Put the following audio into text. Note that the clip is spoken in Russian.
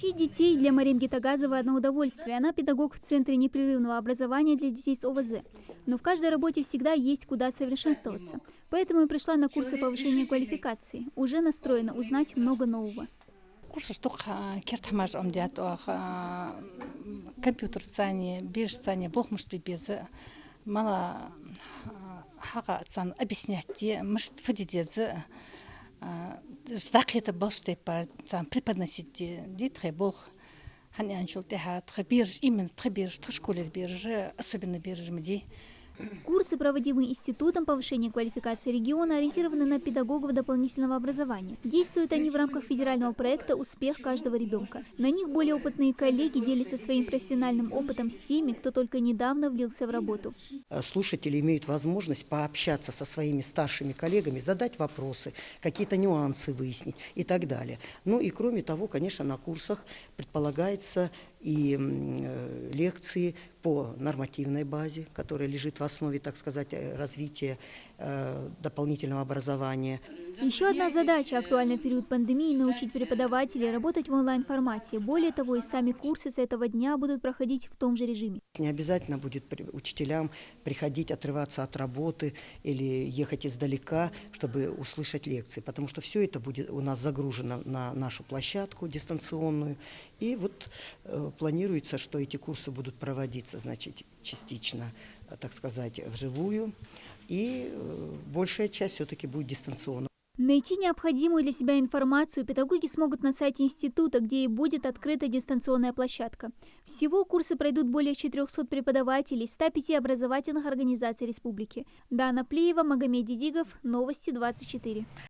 Учить детей для Марем Гитагазова одно удовольствие. Она педагог в Центре непрерывного образования для детей с ОВЗ. Но в каждой работе всегда есть куда совершенствоваться. Поэтому и пришла на курсы повышения квалификации. Уже настроена узнать много нового. Курсы что кертамаж омдят компьютер цани, беж цани, бог может без мало хага цан объяснять, может фадидезе. Ждак это больше пар цан преподносить детей бог. Они анчул теха требирж именно требирж школе бирж особенно бирж мди. Курсы, проводимые Институтом повышения квалификации региона, ориентированы на педагогов дополнительного образования. Действуют они в рамках федерального проекта «Успех каждого ребенка». На них более опытные коллеги делятся своим профессиональным опытом с теми, кто только недавно влился в работу. Слушатели имеют возможность пообщаться со своими старшими коллегами, задать вопросы, какие-то нюансы выяснить и так далее. Ну и кроме того, конечно, на курсах предполагается и лекции по нормативной базе, которая лежит в основе, так сказать, развития дополнительного образования. Еще одна задача, актуальна в период пандемии, научить преподавателей работать в онлайн-формате. Более того, и сами курсы с этого дня будут проходить в том же режиме. Не обязательно будет учителям приходить, отрываться от работы или ехать издалека, чтобы услышать лекции, потому что все это будет у нас загружено на нашу площадку дистанционную. И вот планируется, что эти курсы будут проводиться, значит, частично, так сказать, вживую, и большая часть все-таки будет дистанционно. Найти необходимую для себя информацию педагоги смогут на сайте института, где и будет открыта дистанционная площадка. Всего курсы пройдут более 400 преподавателей 105 образовательных организаций республики. Дана Плиева, Магомед Дидигов, Новости 24.